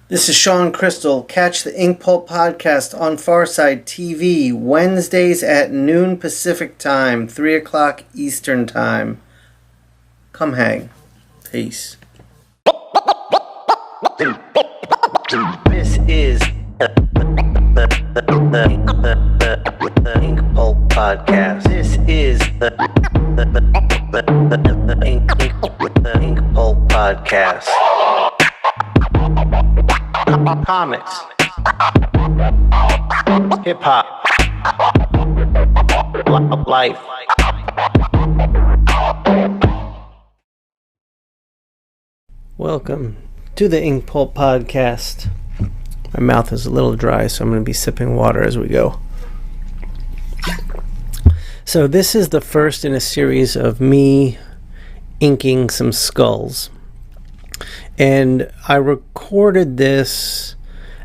This is Shawn Crystal. Catch the Inkpulp podcast on PharcydeTV Wednesdays at noon Pacific Time, 3 o'clock Eastern Time. Come hang. Peace. This is the Inkpulp podcast. This is the Inkpulp podcast. Comics, hip hop, life. Welcome to the Inkpulp podcast. My mouth is a little dry, so I'm going to be sipping water as we go. So this is the first in a series of me inking some Skullz. And I recorded this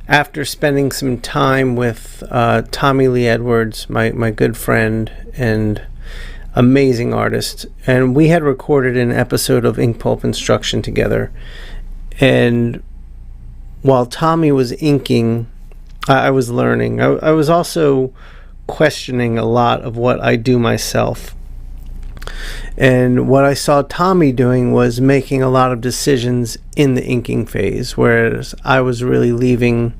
after spending some time with Tommy Lee Edwards, my good friend and amazing artist. And we had recorded an episode of Inkpulp Instruction together. And while Tommy was inking, I was learning. I was also questioning a lot of what I do myself. And what I saw Tommy doing was making a lot of decisions in the inking phase, whereas I was really leaving,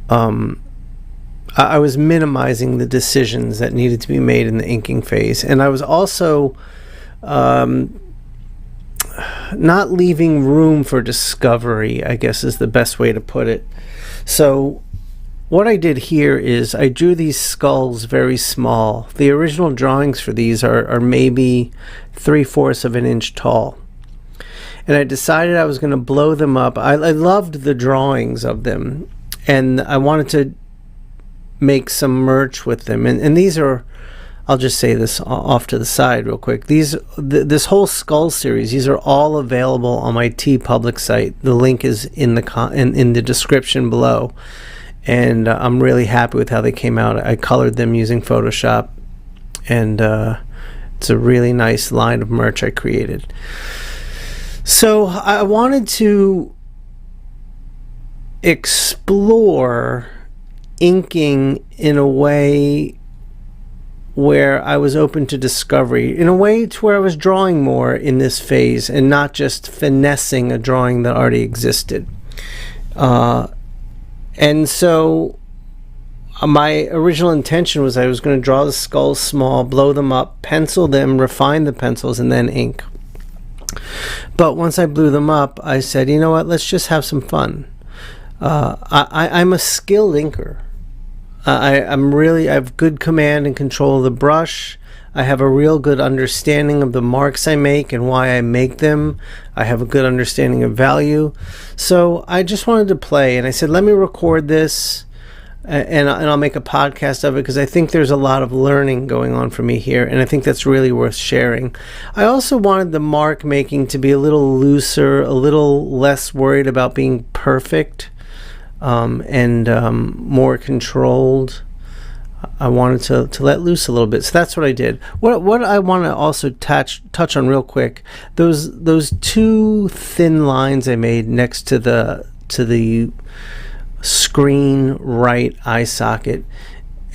I was minimizing the decisions that needed to be made in the inking phase. And I was also not leaving room for discovery, I guess is the best way to put it. So what I did here is I drew these skulls very small. The original drawings for these are maybe 3/4 of an inch tall. And I decided I was going to blow them up. I loved the drawings of them, and I wanted to make some merch with them. And these are, I'll just say this off to the side real quick. This whole Skullz series, these are all available on my TeePublic site. The link is in the description below. And I'm really happy with how they came out. I colored them using Photoshop, and it's a really nice line of merch I created. So I wanted to explore inking in a way where I was open to discovery, in a way to where I was drawing more in this phase and not just finessing a drawing that already existed. And so my original intention was I was going to draw the skulls small, blow them up, pencil them, refine the pencils, and then ink. But once I blew them up, I said, you know what, let's just have some fun. I'm a skilled inker. I have good command and control of the brush. I have a real good understanding of the marks I make and why I make them. I have a good understanding of value. So I just wanted to play, and I said, let me record this, and I'll make a podcast of it, because I think there's a lot of learning going on for me here, and I think that's really worth sharing. I also wanted the mark making to be a little looser, a little less worried about being perfect, and more controlled. I wanted to let loose a little bit, so that's what I did. What I want to also touch on real quick, those two thin lines I made next to the screen right eye socket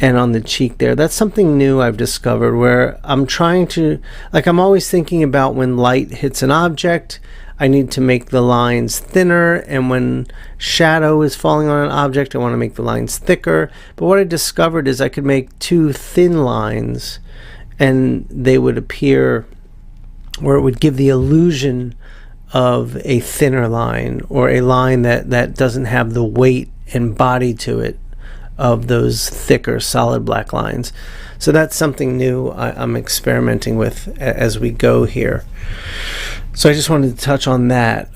and on the cheek there. That's something new I've discovered, where I'm trying to, I'm always thinking about when light hits an object, I need to make the lines thinner, and when shadow is falling on an object, I want to make the lines thicker. But what I discovered is I could make two thin lines, and they would appear, or it would give the illusion of a thinner line, or a line that doesn't have the weight and body to it of those thicker solid black lines. So that's something new I'm experimenting with as we go here. So I just wanted to touch on that.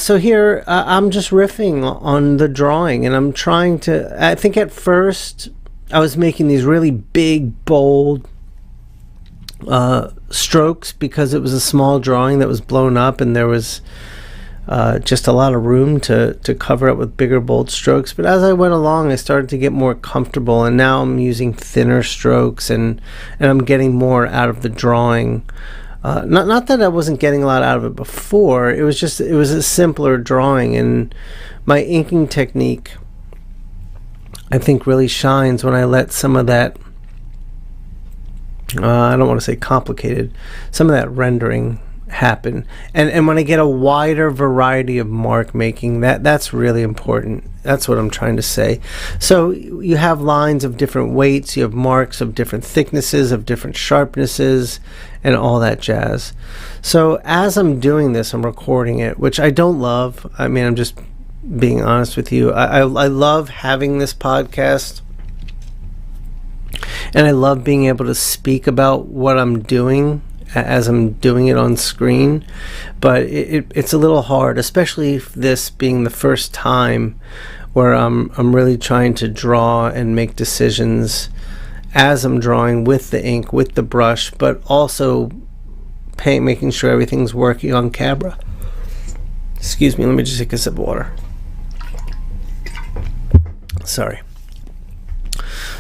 So here I'm just riffing on the drawing, and I'm trying to, I think at first I was making these really big, bold strokes because it was a small drawing that was blown up, and there was just a lot of room to cover it with bigger, bold strokes. But as I went along, I started to get more comfortable, and now I'm using thinner strokes, and I'm getting more out of the drawing. Not that I wasn't getting a lot out of it before. It was just, it was a simpler drawing, and my inking technique, I think, really shines when I let some of that, I don't want to say complicated, some of that rendering happen, and when I get a wider variety of mark making, that's really important. That's what I'm trying to say. So you have lines of different weights, you have marks of different thicknesses, of different sharpnesses, and all that jazz. So as I'm doing this, I'm recording it, which I don't love. I mean, I'm just being honest with you. I love having this podcast, and I love being able to speak about what I'm doing as I'm doing it on screen, but it's a little hard, especially this being the first time where I'm really trying to draw and make decisions as I'm drawing with the ink, with the brush, but also making sure everything's working on camera. Excuse me, let me just take a sip of water. Sorry.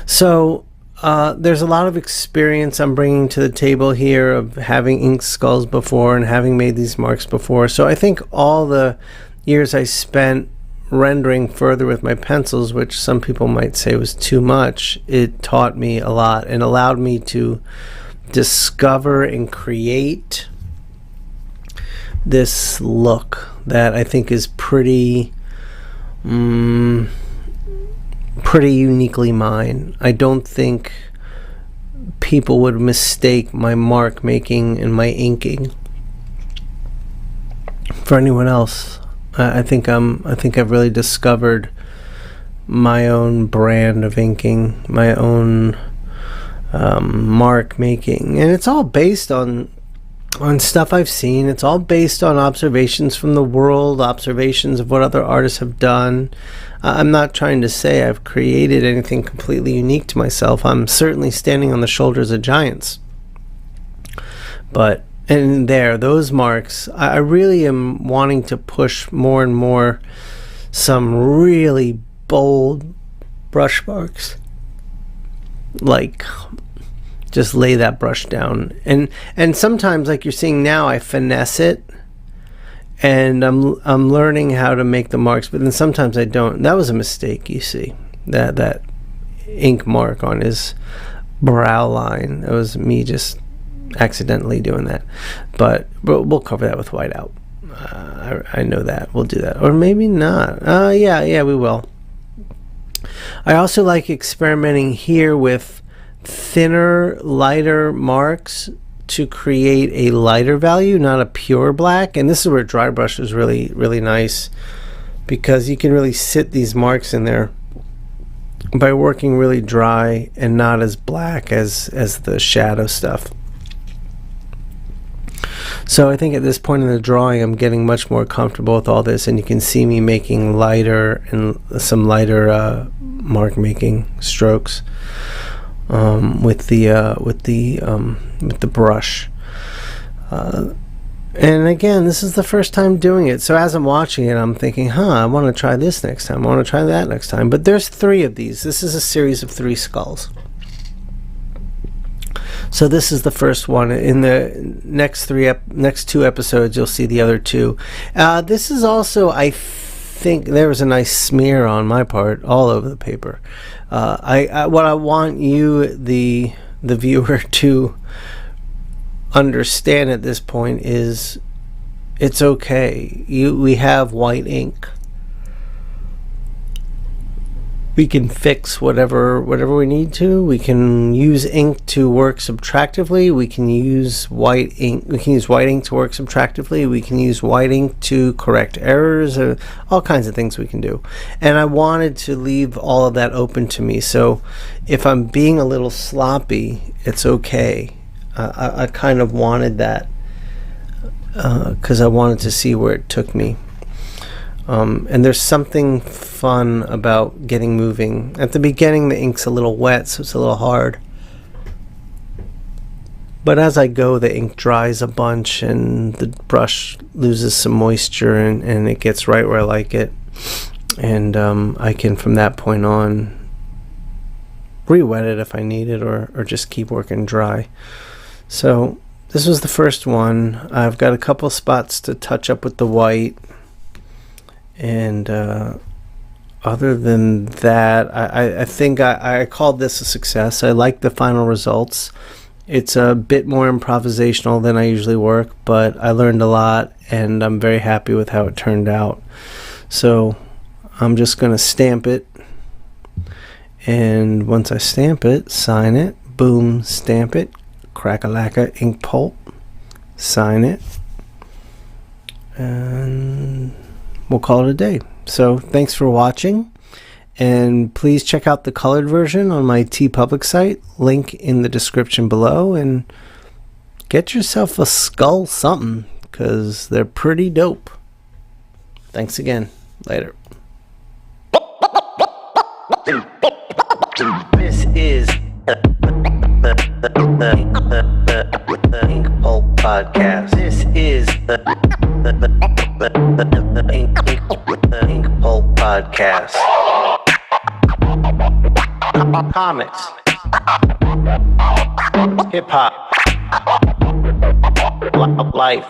So there's a lot of experience I'm bringing to the table here of having inked skulls before and having made these marks before. So I think all the years I spent rendering further with my pencils, which some people might say was too much, it taught me a lot and allowed me to discover and create this look that I think is pretty uniquely mine. I don't think people would mistake my mark making and my inking for anyone else. I think I've really discovered my own brand of inking, my own mark making, and it's all based on stuff I've seen. It's all based on observations from the world, observations of what other artists have done. I'm not trying to say I've created anything completely unique to myself. I'm certainly standing on the shoulders of giants. But and those marks, I really am wanting to push more and more some really bold brush marks. Like, just lay that brush down. And sometimes, like you're seeing now, I finesse it. And I'm learning how to make the marks, but then sometimes I don't. That was a mistake, you see. That ink mark on his brow line. That was me just accidentally doing that. But we'll cover that with whiteout. I know that. We'll do that. Or maybe not. Yeah, we will. I also like experimenting here with thinner, lighter marks to create a lighter value, not a pure black. And this is where dry brush is really, really nice, because you can really sit these marks in there by working really dry and not as black as the shadow stuff. So I think at this point in the drawing, I'm getting much more comfortable with all this, and you can see me making lighter and some lighter mark making strokes with the brush. And again, this is the first time doing it, so as I'm watching it, I'm thinking, I want to try this next time, I want to try that next time. But there's 3 of these. This is a series of 3 skulls. So this is the first one. In the next 2 episodes, you'll see the other 2. This is also, I think, there was a nice smear on my part all over the paper. What I want you, the viewer, to understand at this point is it's okay. We have white ink. We can fix whatever we need to. We can use ink to work subtractively. We can use white ink. We can use white ink to work subtractively. We can use white ink to correct errors. All kinds of things we can do. And I wanted to leave all of that open to me. So if I'm being a little sloppy, it's okay. I kind of wanted that because I wanted to see where it took me. And there's something fun about getting moving. At the beginning, the ink's a little wet, so it's a little hard. But as I go, the ink dries a bunch and the brush loses some moisture, and it gets right where I like it. And I can, from that point on, re-wet it if I need it, or just keep working dry. So this was the first one. I've got a couple spots to touch up with the white, and other than that, I think I called this a success. I like the final results. It's a bit more improvisational than I usually work, but I learned a lot, and I'm very happy with how it turned out. So I'm just going to stamp it, and once I stamp it, sign it, boom, stamp it, crack-a-lacka, ink pulp, sign it, and we'll call it a day. So thanks for watching, and please check out the colored version on my TeePublic site, link in the description below, and get yourself a skull something, because they're pretty dope. Thanks again. Later. This is the Inkpulp Podcast. This is the Inkpulp Podcast. Comics, hip hop, life.